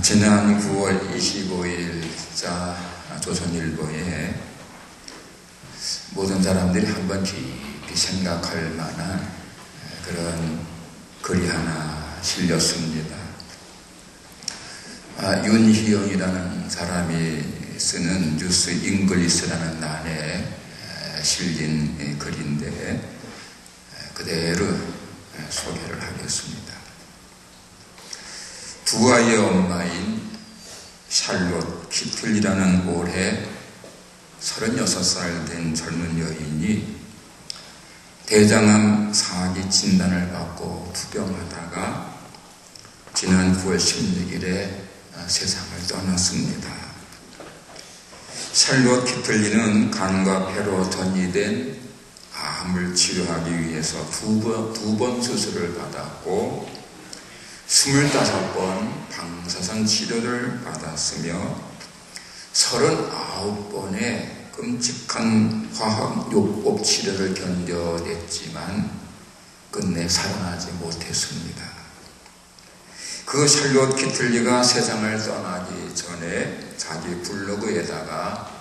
지난 9월 25일자 조선일보에 모든 사람들이 한번 깊이 생각할 만한 그런 글이 하나 실렸습니다. 윤희영이라는 사람이 쓰는 뉴스 잉글리스라는 난에 실린 글인데 그대로 소개를 하겠습니다. 두 아이의 엄마인 샬롯 키틀이라는 올해 36살 된 젊은 여인이 대장암 4기 진단을 받고 투병하다가 지난 9월 16일에 세상을 떠났습니다. 샬롯 키틀리는 간과 폐로 전이된 암을 치료하기 위해서 두 번 수술을 받았고 25번 방사선 치료를 받았으며 39번의 끔찍한 화학요법 치료를 견뎌냈지만 끝내 살아나지 못했습니다. 그 샬롯 키틀리가 세상을 떠나기 전에 자기 블로그에다가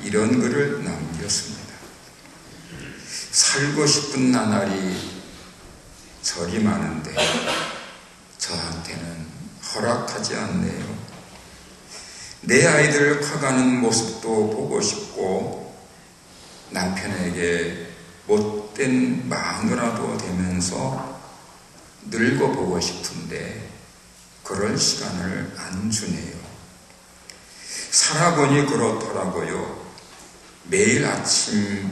이런 글을 남겼습니다. 살고 싶은 나날이 저리 많은데 저한테는 허락하지 않네요. 내 아이들 커가는 모습도 보고 싶고 남편에게 못된 마누라도 되면서 늙어보고 싶은데 그럴 시간을 안 주네요. 살아보니 그렇더라고요. 매일 아침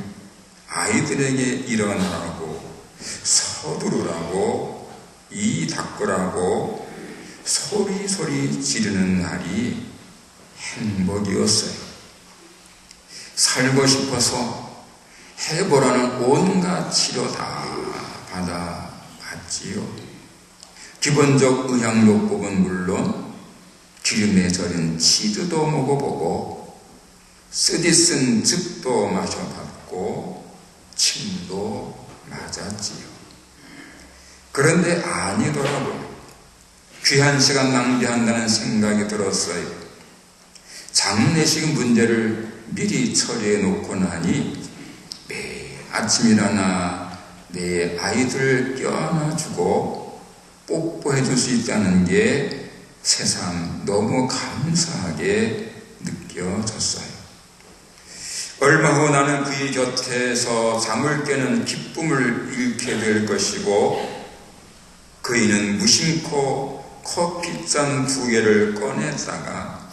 아이들에게 일어나라고 서두르라고 이 닦으라고 소리소리 지르는 날이 행복이었어요. 살고 싶어서 해보라는 온갖 치료 다 받아봤지요. 기본적 의학요법은 물론 기름에 절인 치즈도 먹어보고 쓰디쓴 즙도 마셔봤고 침도 맞았지요. 그런데 아니더라고요. 귀한 시간 낭비한다는 생각이 들었어요. 장례식 문제를 미리 처리해 놓고 나니 매일 아침 일어나 내 아이들 껴안아주고 뽀뽀해 줄 수 있다는 게 세상 너무 감사하게 느껴졌어요. 얼마 후 나는 그의 곁에서 잠을 깨는 기쁨을 잃게 될 것이고 그이는 무심코 커피잔 2개를 꺼냈다가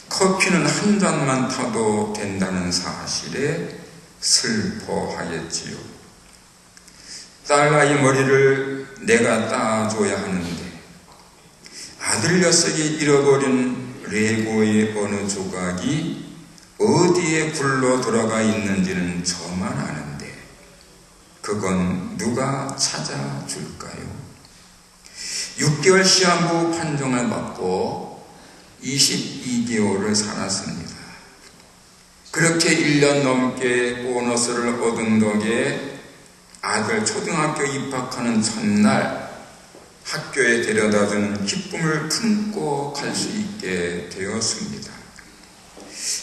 커피는 한 잔만 타도 된다는 사실에 슬퍼하겠지요. 딸아이 머리를 내가 따줘야 하는데 아들 녀석이 잃어버린 레고의 어느 조각이 어디에 굴러 들어가 있는지는 저만 아는데 그건 누가 찾아줄까요? 6개월 시한부 판정을 받고 22개월을 살았습니다. 그렇게 1년 넘게 보너스를 얻은 덕에 아들 초등학교 입학하는 첫날 학교에 데려다주는 기쁨을 품고 갈 수 있게 되었습니다.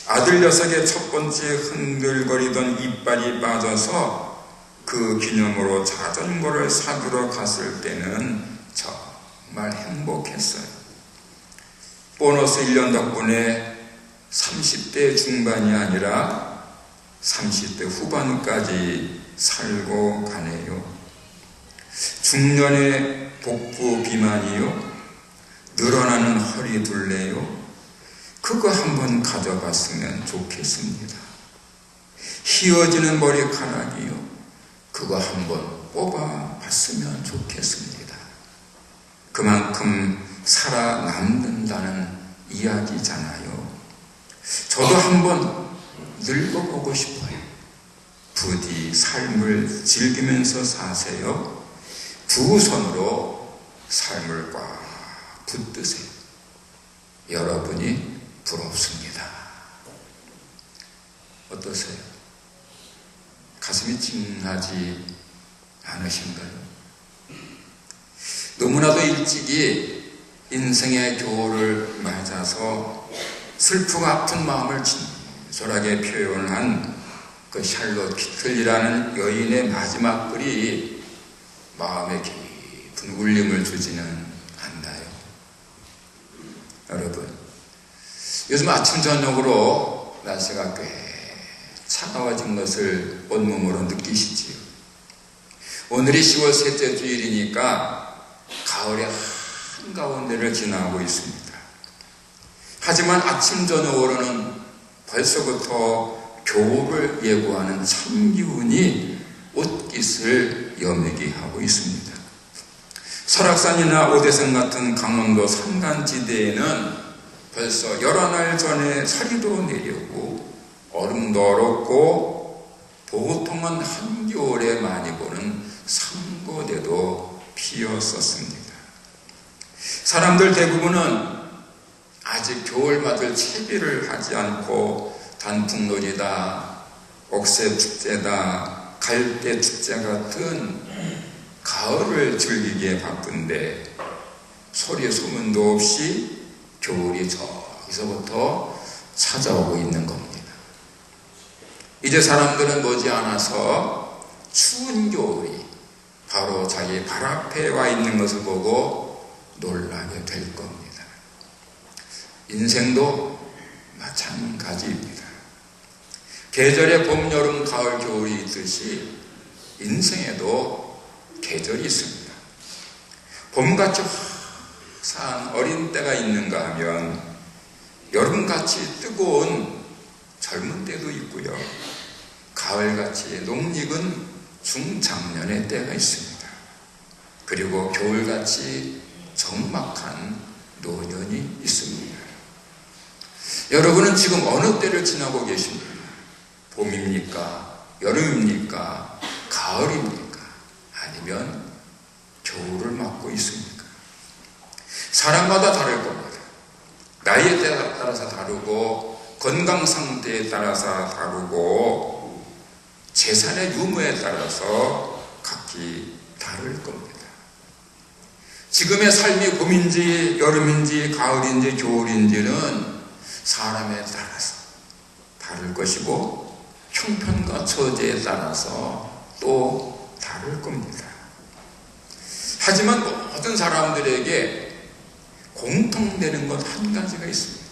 아들 녀석의 첫 번째 흔들거리던 이빨이 빠져서 그 기념으로 자전거를 사주러 갔을 때는 정말 행복했어요. 보너스 1년 덕분에 30대 중반이 아니라 30대 후반까지 살고 가네요. 중년의 복부 비만이요, 늘어나는 허리 둘레요, 그거 한번 가져봤으면 좋겠습니다. 휘어지는 머리카락이요, 그거 한번 뽑아봤으면 좋겠습니다. 그만큼 살아남는다는 이야기잖아요. 저도 한번 늙어보고 싶어요. 부디 삶을 즐기면서 사세요. 두 손으로 삶을 꽉 붙드세요. 여러분이 부럽습니다. 어떠세요? 가슴이 찡하지 않으신가요? 너무나도 일찍이 인생의 교훈을 맞아서 슬프고 아픈 마음을 진솔하게 표현한 그 샬롯 키틀리라는 여인의 마지막 글이 마음에 깊은 울림을 주지는 않나요? 여러분, 요즘 아침 저녁으로 날씨가 꽤 차가워진 것을 온몸으로 느끼시지요. 오늘이 10월 셋째 주일이니까 가을의 한가운데를 지나고 있습니다. 하지만 아침 저녁으로는 벌써부터 겨울을 예고하는 찬 기운이 옷깃을 여미게 하고 있습니다. 설악산이나 오대산 같은 강원도 산간지대에는 벌써 여러 날 전에 서리도 내려오고 얼음도 얼었고 보통은 한겨울에 많이 보는 상고대도 피었었습니다. 사람들 대부분은 아직 겨울 맞을 채비를 하지 않고 단풍놀이다, 옥새축제다, 갈대축제 같은 가을을 즐기기에 바쁜데 소리 소문도 없이 겨울이 저기서부터 찾아오고 있는 겁니다. 이제 사람들은 머지않아서 추운 겨울이 바로 자기 발 앞에 와 있는 것을 보고 놀라게 될 겁니다. 인생도 마찬가지입니다. 계절에 봄, 여름, 가을, 겨울이 있듯이 인생에도 계절이 있습니다. 봄같이 화사한 어린 때가 있는가 하면 여름같이 뜨거운 젊은 때도 있고요. 가을같이 녹익은 중장년의 때가 있습니다. 그리고 겨울같이 적막한 노년이 있습니다. 여러분은 지금 어느 때를 지나고 계십니까? 봄입니까? 여름입니까? 가을입니까? 아니면 겨울을 맞고 있습니까? 사람마다 다를 겁니다. 나이에 따라서 다르고 건강 상태에 따라서 다르고 재산의 유무에 따라서 각기 다를 겁니다. 지금의 삶이 봄인지 여름인지 가을인지 겨울인지는 사람에 따라서 다를 것이고 형편과 처지에 따라서 또 다를 겁니다. 하지만 모든 사람들에게 공통되는 것 한 가지가 있습니다.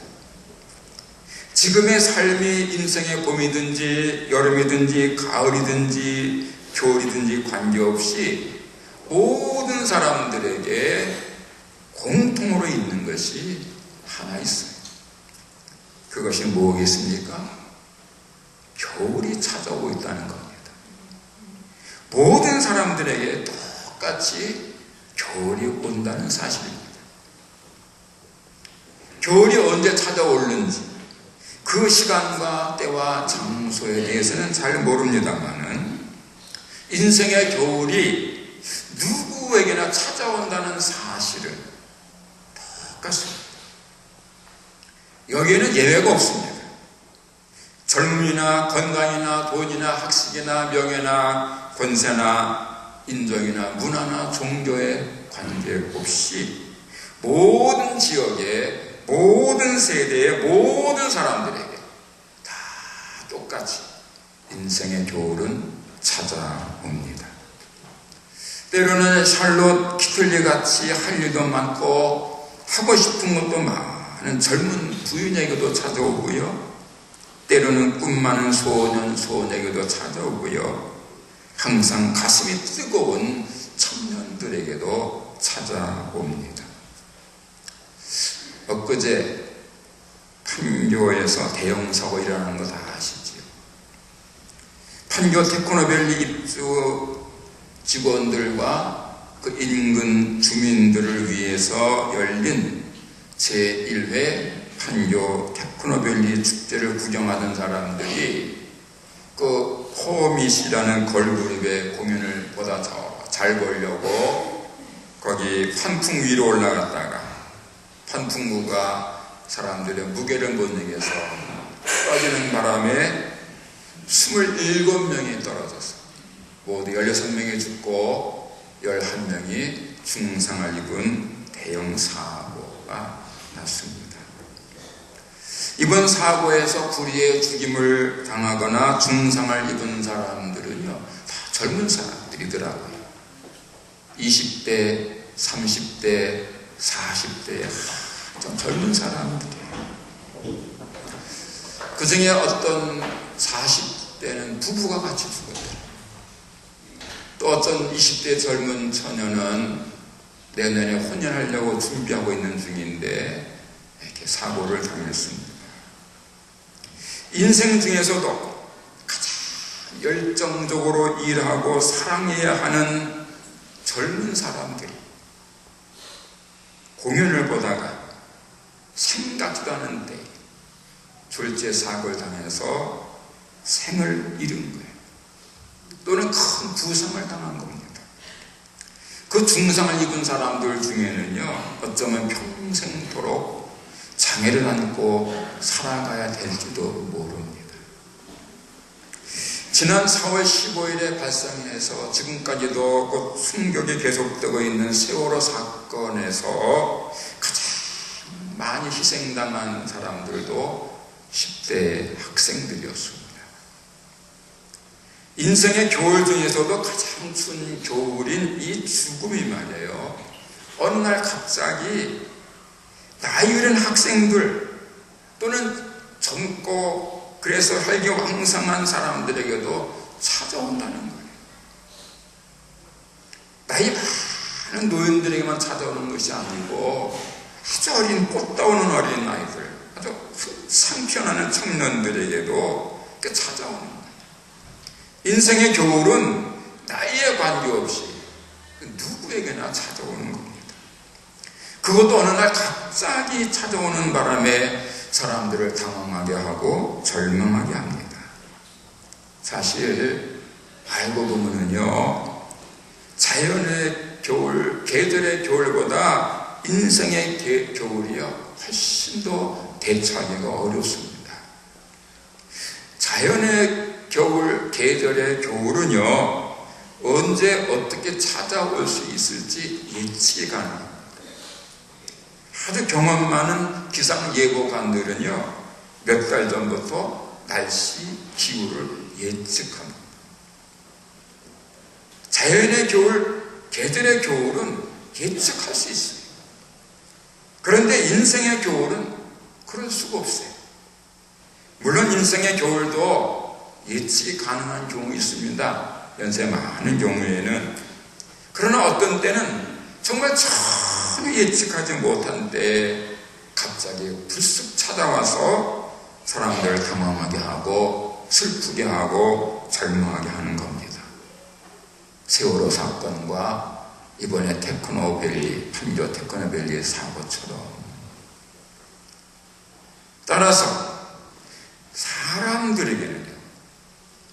지금의 삶이 인생의 봄이든지 여름이든지 가을이든지 겨울이든지 관계없이 모든 사람들에게 공통으로 있는 것이 하나 있어요. 그것이 뭐겠습니까? 겨울이 찾아오고 있다는 겁니다. 모든 사람들에게 똑같이 겨울이 온다는 사실입니다. 겨울이 언제 찾아오는지 그 시간과 때와 장소에 대해서는 잘 모릅니다만은 인생의 겨울이 누구에게나 찾아온다는 사실은 똑같습니다. 여기에는 예외가 없습니다. 젊음이나 건강이나 돈이나 학식이나 명예나 권세나 인종이나 문화나 종교에 관계없이 모든 지역의 모든 세대의 모든 사람들에게 다 똑같이 인생의 겨울은 찾아옵니다. 때로는 샬롯 키틀리 같이 할 일도 많고 하고 싶은 것도 많은 젊은 부인에게도 찾아오고요. 때로는 꿈 많은 소년에게도 찾아오고요. 항상 가슴이 뜨거운 청년들에게도 찾아옵니다. 엊그제 판교에서 대형 사고 일어나는 거 다 아시지요? 판교 테크노밸리 입주 직원들과 그 인근 주민들을 위해서 열린 제1회 판교 테크노밸리 축제를 구경하던 사람들이 그 포밋이라는 걸그룹의 공연을 보다 잘 보려고 거기 환풍 위로 올라갔다가 환풍구가 사람들의 무게를 못 이겨서 떨어지는 바람에 27명이 떨어져서 모두 16명이 죽고 11명이 중상을 입은 대형 사고. 사고가 났습니다. 이번 사고에서 불의의 죽임을 당하거나 중상을 입은 사람들은요, 다 젊은 사람들이더라고요. 20대, 30대, 40대, 좀 젊은 사람들이에요. 그 중에 어떤 40대는 부부가 같이 죽었더라고요. 또 어떤 20대 젊은 처녀는 내년에 혼인하려고 준비하고 있는 중인데 이렇게 사고를 당했습니다. 인생 중에서도 가장 열정적으로 일하고 사랑해야 하는 젊은 사람들이 공연을 보다가 생각지도 않은데 졸지에 사고를 당해서 생을 잃은 거예요. 또는 큰 부상을 당한 겁니다. 그 중상을 입은 사람들 중에는요, 어쩌면 평생토록 장애를 안고 살아가야 될지도 모릅니다. 지난 4월 15일에 발생해서 지금까지도 그 충격이 계속되고 있는 세월호 사건에서 가장 많이 희생당한 사람들도 10대 학생들이었습니다. 인생의 겨울 중에서도 가장 큰 겨울인 이 죽음이 말이에요. 어느 날 갑자기 나이 어린 학생들 또는 젊고 그래서 혈기왕성한 사람들에게도 찾아온다는 거예요. 나이 많은 노인들에게만 찾아오는 것이 아니고 아주 어린 꽃다우는 어린 아이들, 아주 상편하는 청년들에게도 찾아오는 거예요. 인생의 겨울은 나이에 관계없이 누구에게나 찾아오는 겁니다. 그것도 어느 날 갑자기 찾아오는 바람에 사람들을 당황하게 하고 절망하게 합니다. 사실 알고 보면은요, 자연의 겨울, 계절의 겨울보다 인생의 겨울이요 훨씬 더 대처하기가 어렵습니다. 자연의 겨울, 계절의 겨울은요 언제 어떻게 찾아올 수 있을지 예측이 가능합니다. 아주 경험 많은 기상예보관들은요 몇 달 전부터 날씨, 기후를 예측합니다. 자연의 겨울, 계절의 겨울은 예측할 수 있어요. 그런데 인생의 겨울은 그럴 수가 없어요. 물론 인생의 겨울도 예측이 가능한 경우 있습니다. 연세 많은 경우에는. 그러나 어떤 때는 정말 전혀 예측하지 못한 때 갑자기 불쑥 찾아와서 사람들을 당황하게 하고 슬프게 하고 절망하게 하는 겁니다. 세월호 사건과 이번에 테크노밸리, 판교 테크노밸리 사고처럼. 따라서 사람들에게는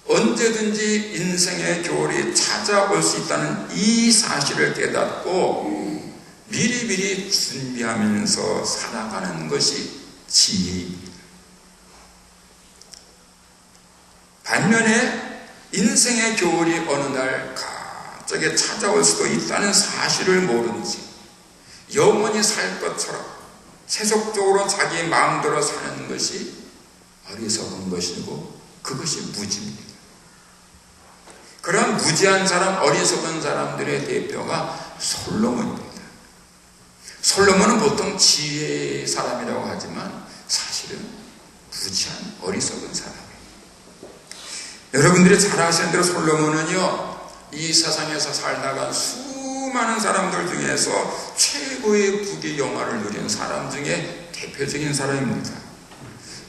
언제든지 인생의 겨울이 찾아올 수 있다는 이 사실을 깨닫고 미리미리 준비하면서 살아가는 것이 지혜입니다. 반면에 인생의 겨울이 어느 날 갑자기 찾아올 수도 있다는 사실을 모르지 영원히 살 것처럼 세속적으로 자기 마음대로 사는 것이 어리석은 것이고 그것이 무지입니다. 그런 무지한 사람, 어리석은 사람들의 대표가 솔로몬입니다. 솔로몬은 보통 지혜의 사람이라고 하지만 사실은 무지한 어리석은 사람이에요. 여러분들이 잘 아시는 대로 솔로몬은요 이 세상에서 살다가 수많은 사람들 중에서 최고의 부귀 영화를 누린 사람 중에 대표적인 사람입니다.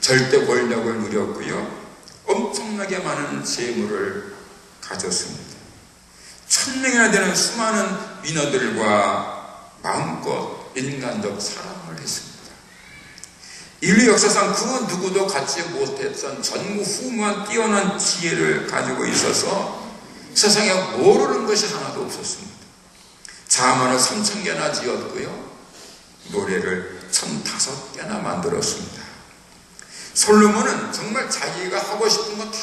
절대 권력을 누렸고요 엄청나게 많은 재물을 가졌습니다. 1000명이나 되는 수많은 민어들과 마음껏 인간적 사랑을 했습니다. 인류 역사상 그 누구도 갖지 못했던 전무후무한 뛰어난 지혜를 가지고 있어서 세상에 모르는 것이 하나도 없었습니다. 자문을 3000개나 지었고요 노래를 1005개나 만들었습니다. 솔로몬은 정말 자기가 하고 싶은 거 다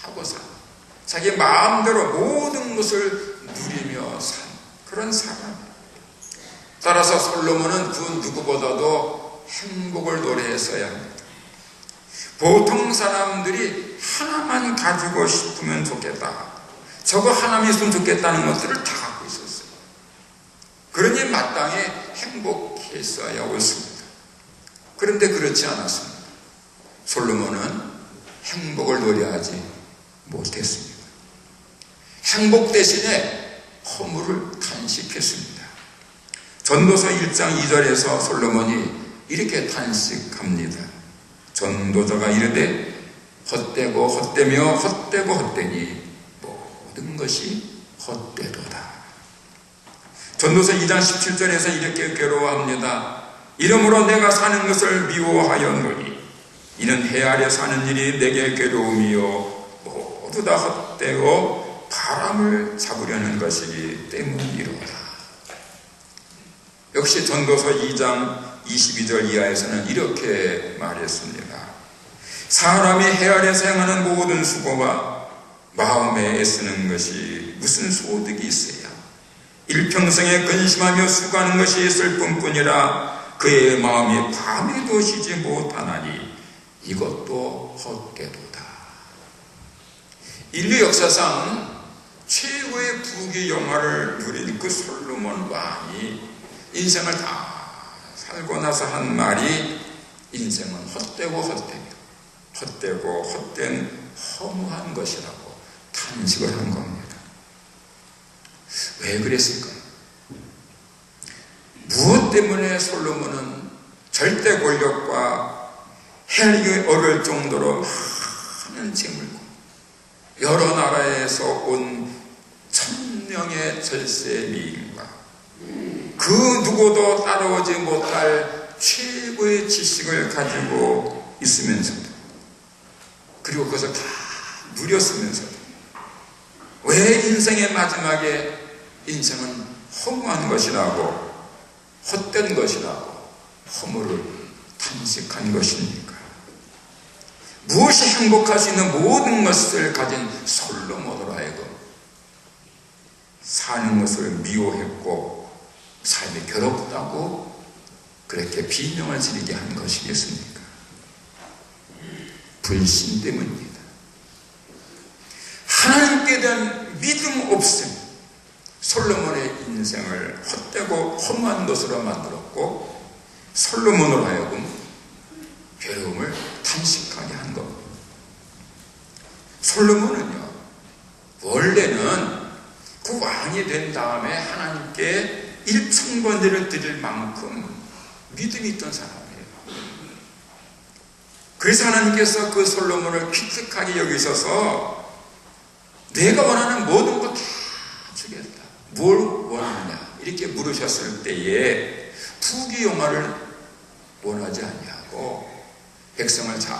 하고 산, 자기 마음대로 모든 것을 누리며 산 그런 사람. 따라서 솔로몬은 그 누구보다도 행복을 노래했어야 합니다. 보통 사람들이 하나만 가지고 싶으면 좋겠다, 저거 하나만 있으면 좋겠다는 것들을 다 갖고 있었어요. 그러니 마땅히 행복했어야 옳습니다. 그런데 그렇지 않았습니다. 솔로몬은 행복을 노래하지 못했습니다. 행복 대신에 허물을 탄식했습니다. 전도서 1장 2절에서 솔로몬이 이렇게 탄식합니다. 전도자가 이르되 헛되고 헛되며 헛되고 헛되니 모든 것이 헛되도다. 전도서 2장 17절에서 이렇게 괴로워합니다. 이러므로 내가 사는 것을 미워하였노니 이는 해 아래 사는 일이 내게 괴로움이요 모두 다 헛되고 바람을 잡으려는 것이기 때문이로다. 역시 전도서 2장 22절 이하에서는 이렇게 말했습니다. 사람이 해 아래서 행하는 모든 수고와 마음에 애쓰는 것이 무슨 소득이 있어야 일평생에 근심하며 수고하는 것이 있을 뿐뿐이라 그의 마음이 밤에도 쉬지 못하나니 이것도 헛되도다. 인류 역사상 최고의 부귀영화를 누린 그 솔로몬 왕이 인생을 다 살고 나서 한 말이 인생은 헛되고 헛되며 헛되고 헛된 허무한 것이라고 탄식을 한 겁니다. 왜 그랬을까요? 무엇 때문에 솔로몬은 절대 권력과 헤아리기 어려울 정도로 많은 재물과 여러 나라에서 온 1000명의 절세미인과 그 누구도 따라오지 못할 최고의 지식을 가지고 있으면서도, 그리고 그것을 다 누렸으면서도 왜 인생의 마지막에 인생은 허무한 것이라고, 헛된 것이라고 허물을 탄식한 것입니까? 무엇이 행복할 수 있는 모든 것을 가진 솔로몬으로 하여금 사는 것을 미워했고 삶이 괴롭다고 그렇게 비명을 지르게 한 것이겠습니까? 불신 때문입니다. 하나님께 대한 믿음 없음, 솔로몬의 인생을 헛되고 허무한 것으로 만들었고 솔로몬으로 하여금 괴로움을 탄식하게 한 겁니다. 솔로몬은요, 원래는 그 왕이 된 다음에 하나님께 일천번제를 드릴 만큼 믿음이 있던 사람이에요. 그래서 하나님께서 그 솔로몬을 기특하게 여기셔서 내가 원하는 모든 것 다 주겠다. 뭘 원하느냐 이렇게 물으셨을 때에 부귀영화를 원하지 아니하고 백성을 잘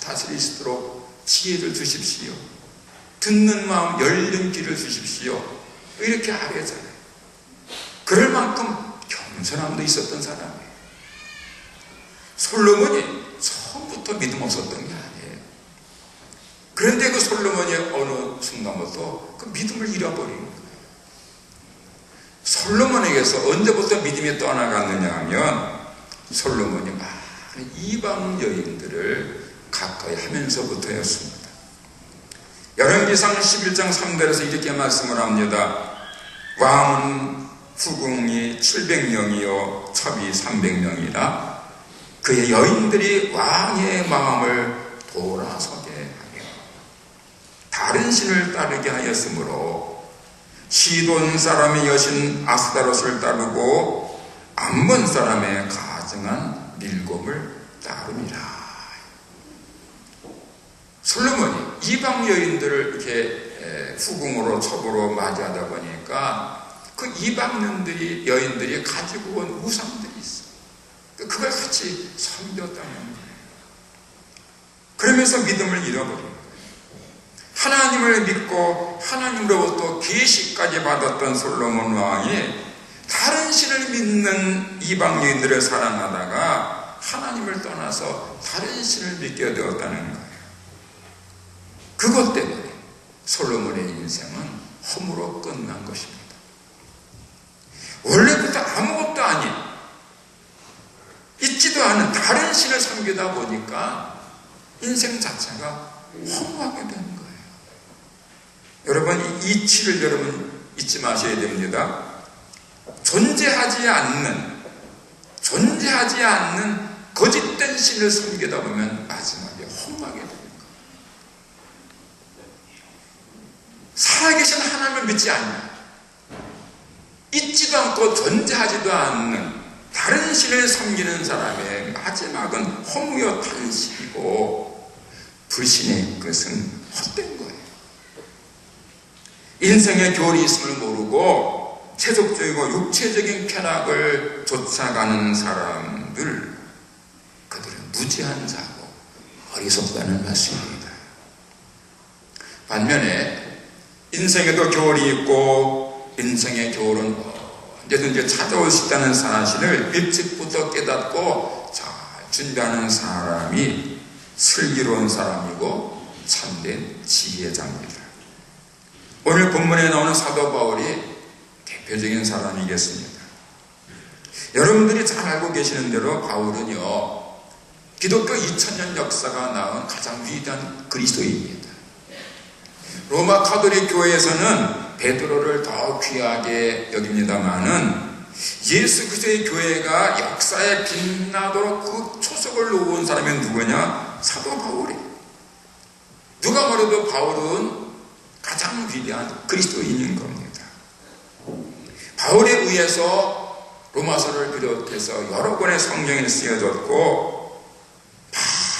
다스리시도록 지혜를 주십시오. 듣는 마음 열린 귀를 주십시오. 이렇게 하랬잖아요. 그럴 만큼 겸손함도 있었던 사람이에요. 솔로몬이 처음부터 믿음 없었던 게 아니에요. 그런데 그 솔로몬이 어느 순간부터 그 믿음을 잃어버린 거예요. 솔로몬에게서 언제부터 믿음이 떠나갔느냐 하면 솔로몬이 많은 이방 여인들을 가까이 하면서부터였습니다. 열왕기상 11장 3절에서 이렇게 말씀을 합니다. 왕은 후궁이 700명이요 첩이 300명이라 그의 여인들이 왕의 마음을 돌아서게 하며 다른 신을 따르게 하였으므로 시돈 사람의 여신 아스다롯을 따르고 암몬 사람의 가증한 밀곰을 따릅니다. 솔로몬이 이방 여인들을 이렇게 후궁으로 첩으로 맞이하다 보니까 그 이방 여인들이 가지고 온 우상들이 있어. 그걸 같이 섬겼다는 거예요. 그러면서 믿음을 잃어버린 거예요. 하나님을 믿고 하나님으로부터 계시까지 받았던 솔로몬 왕이 다른 신을 믿는 이방 여인들을 사랑하다가 하나님을 떠나서 다른 신을 믿게 되었다는 거예요. 그것 때문에 솔로몬의 인생은 허무로 끝난 것입니다. 원래부터 아무것도 아닌, 있지도 않은 다른 신을 섬기다 보니까 인생 자체가 허무하게 되는 거예요. 여러분, 이 이치를 여러분 잊지 마셔야 됩니다. 존재하지 않는 거짓된 신을 섬기다 보면 마지막에 허무하게 됩니다. 살아계신 하나님을 믿지 않냐, 있지도 않고 존재하지도 않는 다른 신을 섬기는 사람의 마지막은 허무여 탄식이고 불신의 끝은 헛된 거예요. 인생의 교훈이 있음을 모르고 세속적이고 육체적인 쾌락을 쫓아가는 사람들, 그들은 무지한 자고 어리석다는 말씀입니다. 반면에 인생에도 교훈이 있고 인생의 교훈은 언제든지 찾아올 수 있다는 사실을 일찍부터 깨닫고 잘 준비하는 사람이 슬기로운 사람이고 참된 지혜자입니다. 오늘 본문에 나오는 사도 바울이 대표적인 사람이겠습니다. 여러분들이 잘 알고 계시는 대로 바울은요, 기독교 2000년 역사가 낳은 가장 위대한 그리스도인입니다. 로마 카톨릭 교회에서는 베드로를 더 귀하게 여깁니다마는 예수 그리스도의 교회가 역사에 빛나도록 그 초석을 놓은 사람이 누구냐? 사도 바울이에요. 누가 말해도 바울은 가장 위대한 그리스도인인 겁니다. 바울에 의해서 로마서를 비롯해서 여러 권의 성경이 쓰여졌고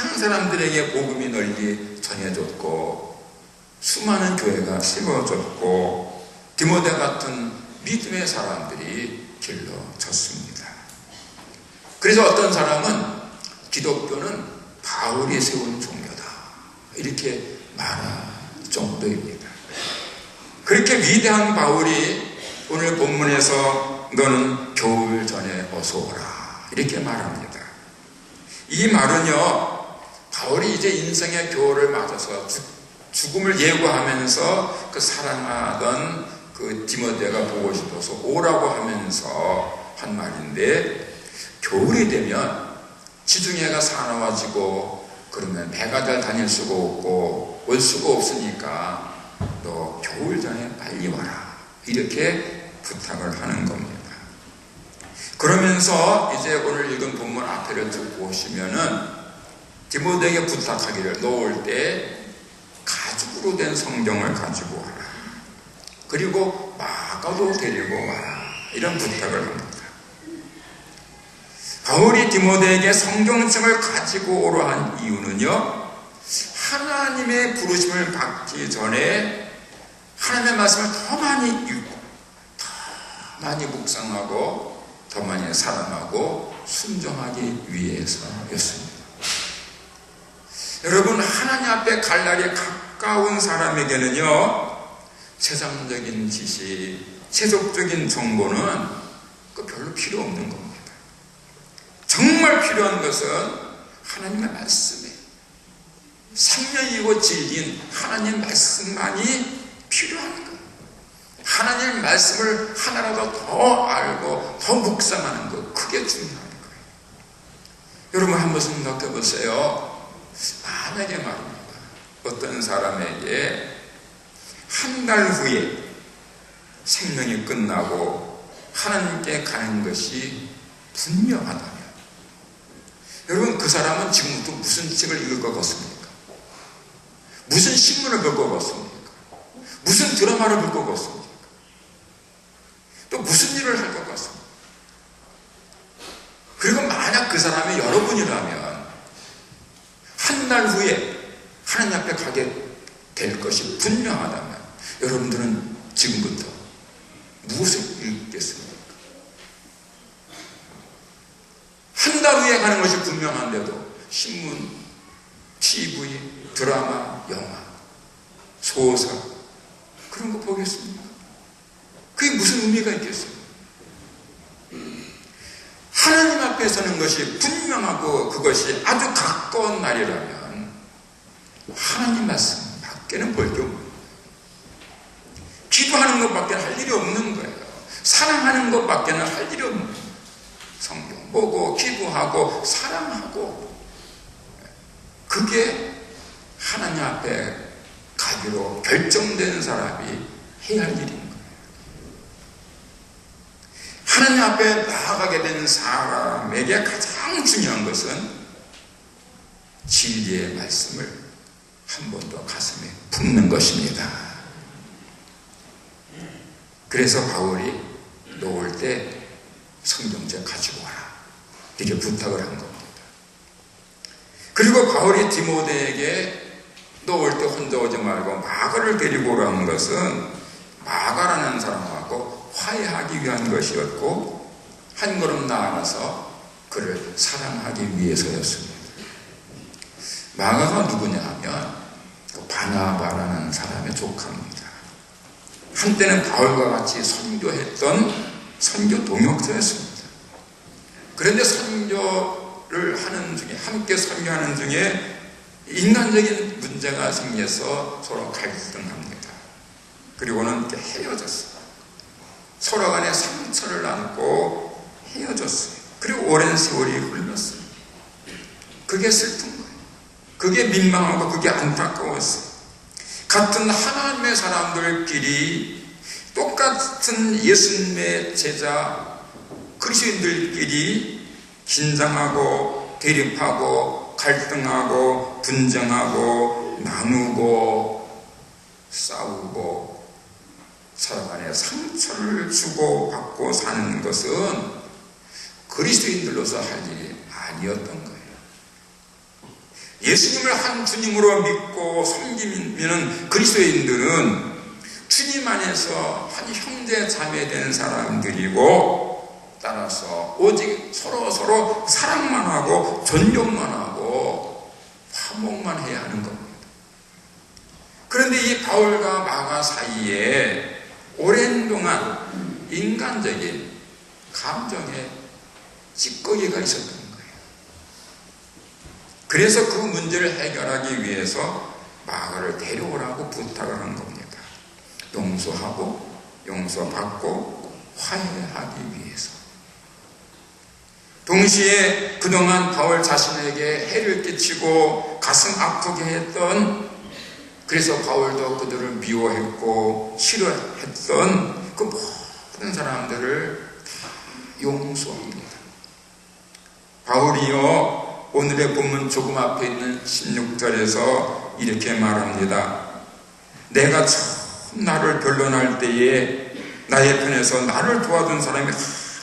많은 사람들에게 복음이 널리 전해졌고 수많은 교회가 세워졌고 디모데 같은 믿음의 사람들이 길러졌습니다. 그래서 어떤 사람은 기독교는 바울이 세운 종교다 이렇게 말할 정도입니다. 그렇게 위대한 바울이 오늘 본문에서 너는 겨울 전에 어서 오라 이렇게 말합니다. 이 말은요, 바울이 이제 인생의 겨울을 맞아서 죽음을 예고하면서 그 사랑하던 그 디모데가 보고 싶어서 오라고 하면서 한 말인데, 겨울이 되면 지중해가 사나워지고 그러면 배가 잘 다닐 수가 없고 올 수가 없으니까 너 겨울 전에 빨리 와라 이렇게 부탁을 하는 겁니다. 그러면서 이제 오늘 읽은 본문 앞에를 듣고 오시면은 디모데에게 부탁하기를 너 올 때 가죽으로 된 성경을 가지고 와라. 그리고 마가도 데리고 와라. 이런 부탁을 합니다. 바울이 디모데에게 성경책을 가지고 오라 한 이유는요, 하나님의 부르심을 받기 전에 하나님의 말씀을 더 많이 읽고 더 많이 묵상하고 더 많이 사랑하고 순종하기 위해서였습니다. 여러분, 하나님 앞에 갈 날이 가까운 사람에게는요, 세상적인 지식, 세속적인 정보는 별로 필요 없는 겁니다. 정말 필요한 것은 하나님의 말씀이에요. 생명이고 진리인 하나님 말씀만이 필요한 거예요. 하나님 말씀을 하나라도 더 알고 더 묵상하는 것, 그게 중요한 거예요. 여러분 한번 생각해 보세요. 만약에 말입니다, 어떤 사람에게 한 달 후에 생명이 끝나고 하나님께 가는 것이 분명하다면, 여러분 그 사람은 지금부터 무슨 책을 읽을 것 같습니까? 무슨 신문을 볼 것 같습니까? 무슨 드라마를 볼 것 같습니까? 또 무슨 일을 할 것 같습니까? 그리고 만약 그 사람이 여러분이라면 한 달 후에 하나님 앞에 가게 될 것이 분명하다면 여러분들은 지금부터 무엇을 읽겠습니까? 한 달 후에 가는 것이 분명한데도 신문, TV, 드라마, 영화, 소설 그런 거 보겠습니까? 그게 무슨 의미가 있겠습니까? 하나님 앞에 서는 것이 분명하고 그것이 아주 가까운 날이라면 하나님 말씀 밖에는 볼 게 없는 거예요. 기도하는 것밖에 할 일이 없는 거예요. 사랑하는 것밖에는 할 일이 없는 거예요. 성경 보고 기도하고 사랑하고, 그게 하나님 앞에 가기로 결정된 사람이 해야 할 일인 거예요. 하나님 앞에 나아가게 된 사람에게 가장 중요한 것은 진리의 말씀을 한 번 더 가슴에 품는 것입니다. 그래서 바울이 너 올 때 성경책 가지고 와라, 이렇게 부탁을 한 겁니다. 그리고 바울이 디모데에게 너 올 때 혼자 오지 말고 마가를 데리고 오라는 것은 마가라는 사람하고 화해하기 위한 것이었고, 한 걸음 나아가서 그를 사랑하기 위해서였습니다. 마가가 누구냐 하면 바나바라는 사람의 조카입니다. 한때는 바울과 같이 선교했던 선교 동역자였습니다. 그런데 선교를 하는 중에, 함께 선교하는 중에 인간적인 문제가 생겨서 서로 갈등합니다. 그리고는 이렇게 헤어졌어요. 서로 간에 상처를 안고 헤어졌어요. 그리고 오랜 세월이 흘렀어요. 그게 슬픈 거예요. 그게 민망하고 그게 안타까웠어요. 같은 하나님의 사람들끼리, 똑같은 예수님의 제자 그리스도인들끼리 긴장하고 대립하고 갈등하고 분쟁하고 나누고 싸우고 서로 간에 상처를 주고 받고 사는 것은 그리스도인들로서 할 일이 아니었던 거예요. 예수님을 한 주님으로 믿고 섬기는 그리스도인들은 주님 안에서 한 형제 자매 된 사람들이고, 따라서 오직 서로 사랑만 하고 존경만 하고 화목만 해야 하는 겁니다. 그런데 이 바울과 마가 사이에 오랜 동안 인간적인 감정의 찌꺼기가 있었던 거예요. 그래서 그 문제를 해결하기 위해서 마가를 데려오라고 부탁을 한 겁니다. 용서하고 용서받고 화해하기 위해서. 동시에 그동안 바울 자신에게 해를 끼치고 가슴 아프게 했던, 그래서 바울도 그들을 미워했고 싫어했던 그 모든 사람들을 다 용서합니다. 바울이요, 오늘의 본문 조금 앞에 있는 16절에서 이렇게 말합니다. 내가 처음 나를 변론할 때에 나의 편에서 나를 도와준 사람이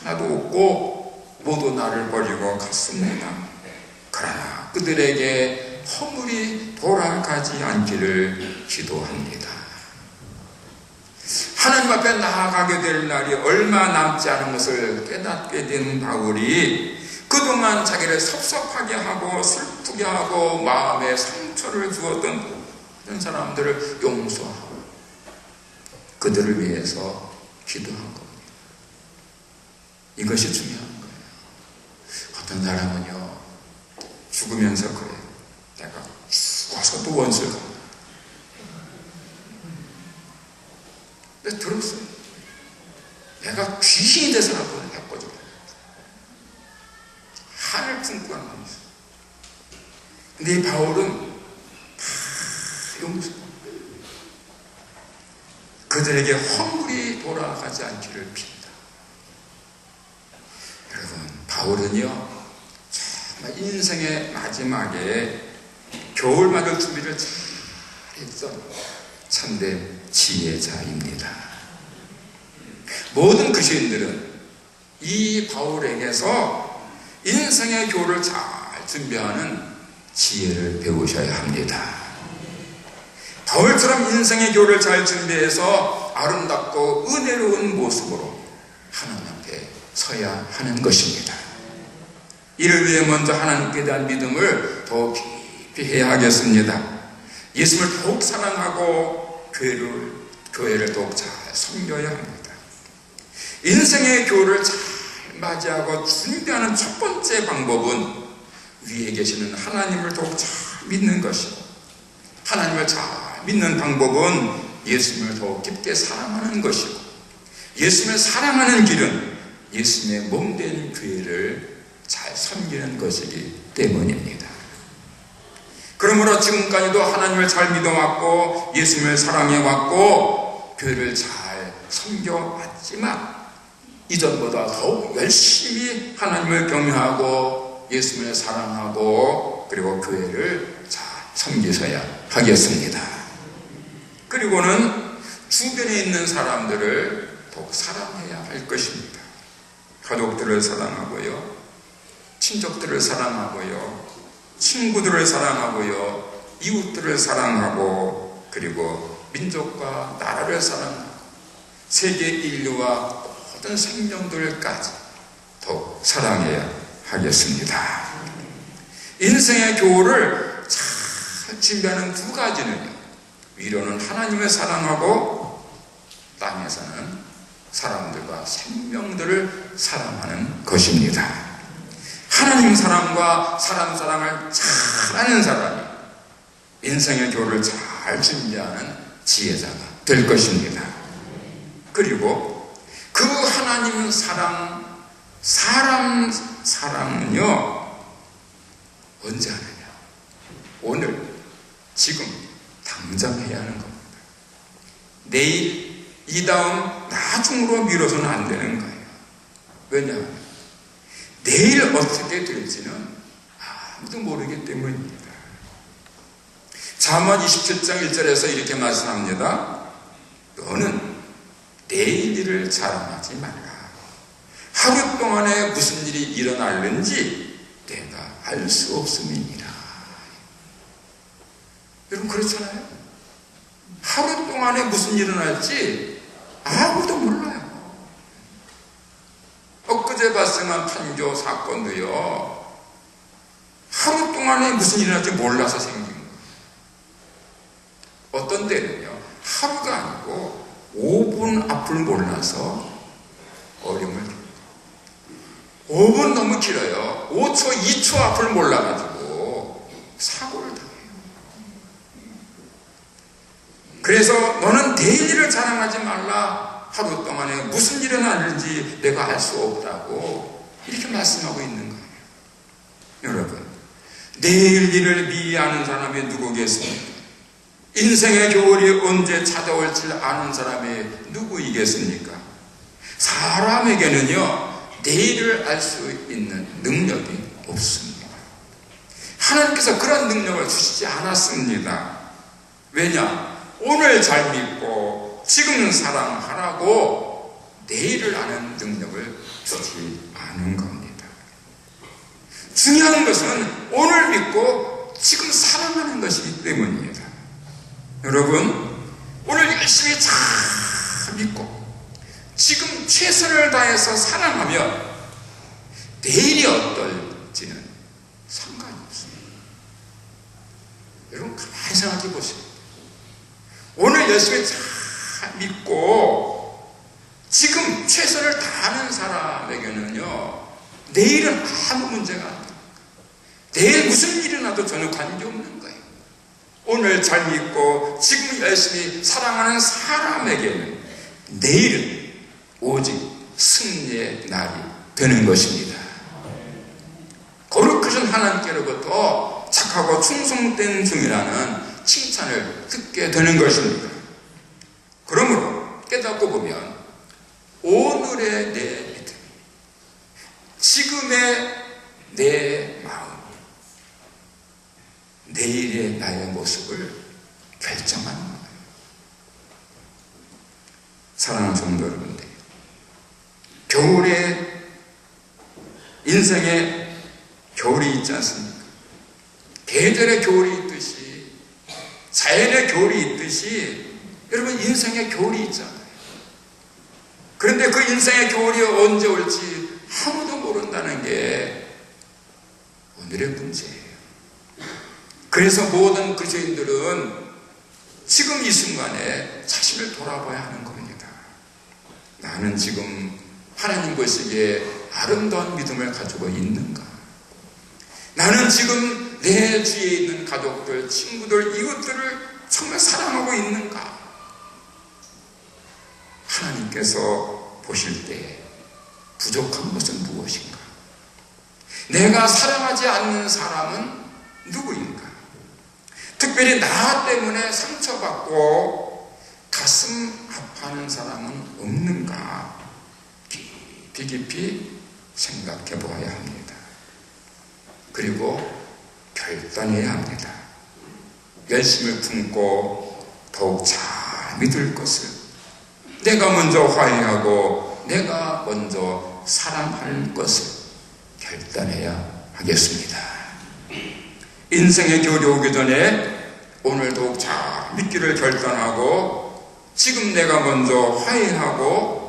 하나도 없고 모두 나를 버리고 갔습니다. 그러나 그들에게 허물이 돌아가지 않기를 기도합니다. 하나님 앞에 나아가게 될 날이 얼마 남지 않은 것을 깨닫게 된 바울이 그동안 자기를 섭섭하게 하고 슬프게 하고 마음에 상처를 주었던 그런 사람들을 용서하고 그들을 위해서 기도한 겁니다. 이것이 중요한 거예요. 어떤 사람은요, 죽으면서 그래요. 내가 죽어서도 원수를 갚는다. 근데 들었어요. 내가 귀신이 돼서라도 해보죠. 한을 품고 하는 거예요. 근데 이 바울은 다 용서합니다. 그들에게 허물이 돌아가지 않기를 빈다. 여러분, 바울은요, 정말 인생의 마지막에 겨울 맞을 준비를 잘 했던 참된 지혜자입니다. 모든 그리스도인들은 이 바울에게서 인생의 교훈을 잘 준비하는 지혜를 배우셔야 합니다. 바울처럼 인생의 교훈을 잘 준비해서 아름답고 은혜로운 모습으로 하나님 앞에 서야 하는 것입니다. 이를 위해 먼저 하나님께 대한 믿음을 더 깊이 해야 하겠습니다. 예수님을 더욱 사랑하고 교회를 더욱 잘 섬겨야 합니다. 인생의 교훈을 잘 맞이하고 준비하는 첫 번째 방법은 위에 계시는 하나님을 더욱 잘 믿는 것이고, 하나님을 잘 믿는 방법은 예수님을 더욱 깊게 사랑하는 것이고, 예수님을 사랑하는 길은 예수님의 몸된 교회를 잘 섬기는 것이기 때문입니다. 그러므로 지금까지도 하나님을 잘 믿어왔고 예수님을 사랑해왔고 교회를 잘 섬겨왔지만 이전보다 더욱 열심히 하나님을 경외하고 예수님을 사랑하고 그리고 교회를 잘 섬기셔야 하겠습니다. 그리고는 주변에 있는 사람들을 더욱 사랑해야 할 것입니다. 가족들을 사랑하고요, 친족들을 사랑하고요, 친구들을 사랑하고요, 이웃들을 사랑하고 그리고 민족과 나라를 사랑하고 세계 인류와 모든 생명들까지 더욱 사랑해야 하겠습니다. 인생의 교훈을 잘 준비하는 두 가지는요, 위로는 하나님을 사랑하고 땅에서는 사람들과 생명들을 사랑하는 것입니다. 하나님 사랑과 사람 사랑을 잘하는 사람이 인생의 교훈을 잘 준비하는 지혜자가 될 것입니다. 그리고 그 하나님 사랑, 사람 사랑은요 언제 하느냐? 오늘, 지금, 당장 해야 하는 겁니다. 내일, 이 다음, 나중으로 미뤄서는 안 되는 거예요. 왜냐하면 내일 어떻게 될지는 아무도 모르기 때문입니다. 잠언 27장 1절에서 이렇게 말씀합니다. 너는 내일 일을 자랑하지 말라. 하루 동안에 무슨 일이 일어날는지 내가 알 수 없음이니라. 여러분 그렇잖아요? 하루 동안에 무슨 일이 일어날지 아무도 몰라요. 엊그제 발생한 판교 사건도요, 하루 동안에 무슨 일이 일어날지 몰라서 생긴 거예요. 어떤 때는요, 하루가 아니고 5분 앞을 몰라서 어려움을 겪어요. 5분 너무 길어요. 5초, 2초 앞을 몰라가지고 사고를 당해요. 그래서 너는 내일 일을 자랑하지 말라. 하루 동안에 무슨 일이 일어나는지 내가 알 수 없다고 이렇게 말씀하고 있는 거예요. 여러분, 내일 일을 미리 아는 사람이 누구겠습니까? 인생의 교훈이 언제 찾아올지 아는 사람이 누구이겠습니까? 사람에게는요, 내일을 알 수 있는 능력이 없습니다. 하나님께서 그런 능력을 주시지 않았습니다. 왜냐? 오늘 잘 믿고 지금 사랑하라고 내일을 아는 능력을 주지 않은 겁니다. 중요한 것은 오늘 믿고 지금 사랑하는 것이기 때문입니다. 여러분, 오늘 열심히 잘 믿고 지금 최선을 다해서 사랑하면 내일이 어떨지는 상관이 없습니다. 여러분 가만히 생각해 보세요. 오늘 열심히 잘 믿고 지금 최선을 다하는 사람에게는요, 내일은 아무 문제가 안 돼요. 내일 무슨 일이 일어나도 전혀 관계없는 거예요. 오늘 잘 믿고 지금 열심히 사랑하는 사람에게는 내일은 오직 승리의 날이 되는 것입니다. 거룩하신 하나님께로부터 착하고 충성된 중이라는 칭찬을 듣게 되는 것입니다. 그러므로 깨닫고 보면 오늘의 내 믿음, 지금의 내 마음, 내일의 나의 모습을 결정하는 거예요. 사랑하는 성도 여러분들, 겨울에 인생에 겨울이 있지 않습니까? 계절의 겨울이 있듯이 자연의 겨울이 있듯이 여러분 인생의 겨울이 있잖아요. 그런데 그 인생의 겨울이 언제 올지 아무도 모른다는 게 오늘의 문제예요. 그래서 모든 그리스도인들은 지금 이 순간에 자신을 돌아봐야 하는 겁니다. 나는 지금 하나님 보시기에 아름다운 믿음을 가지고 있는가? 나는 지금 내 주위에 있는 가족들, 친구들, 이웃들을 정말 사랑하고 있는가? 하나님께서 보실 때 부족한 것은 무엇인가? 내가 사랑하지 않는 사람은 누구인가? 특별히 나 때문에 상처받고 가슴 아파하는 사람은 없는가? 깊이 생각해 보아야 합니다. 그리고 결단해야 합니다. 열심을 품고 더욱 잘 믿을 것을, 내가 먼저 화해하고 내가 먼저 사랑할 것을 결단해야 하겠습니다. 인생의 겨울이 오기 전에 오늘 더욱 잘 믿기를 결단하고 지금 내가 먼저 화해하고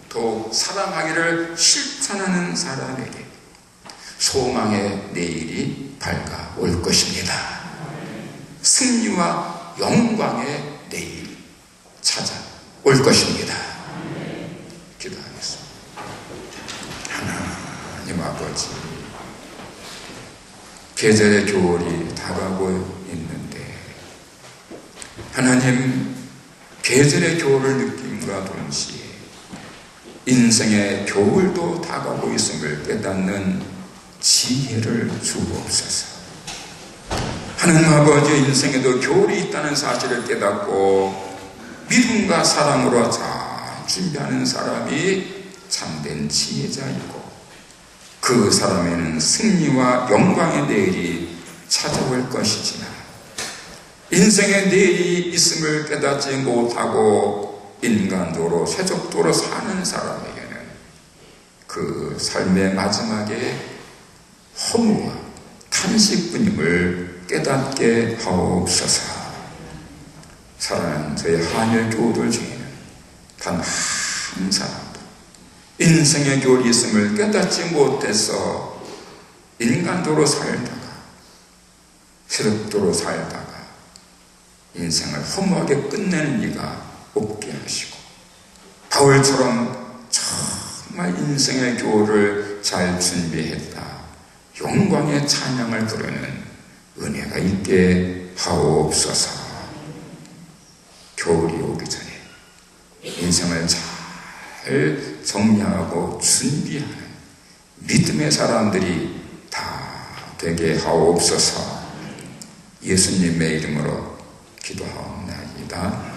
더욱 사랑하기를 실천하는 사람에게 소망의 내일이 밝아올 것입니다. 승리와 영광의 내일이 찾아올 것입니다. 기도하겠습니다. 하나님 아버지, 계절의 겨울이 다가오고 있는데 하나님, 계절의 겨울을 느낌과 동시에 인생의 겨울도 다가오고 있음을 깨닫는 지혜를 주옵소서. 하나님 아버지, 인생에도 겨울이 있다는 사실을 깨닫고 믿음과 사랑으로 잘 준비하는 사람이 참된 지혜자이고 그 사람에는 승리와 영광의 내일이 찾아올 것이지만 인생의 내일이 있음을 깨닫지 못하고 인간도로 세속도로 사는 사람에게는 그 삶의 마지막에 허무와 탄식뿐임을 깨닫게 하옵소서. 사랑하는 저희 한일 교우들 중에는 단 한 사람도 인생의 겨울이 있음을 깨닫지 못해서 인간도로 살다가 세속도로 살다가 인생을 허무하게 끝내는 이가 없게 하시고 바울처럼 정말 인생의 겨울을 잘 준비했다 영광의 찬양을 부르는 은혜가 있게 하옵소서. 겨울이 오기 전에 인생을 잘 정리하고 준비하는 믿음의 사람들이 다 되게 하옵소서. 예수님의 이름으로 기도하옵나이다.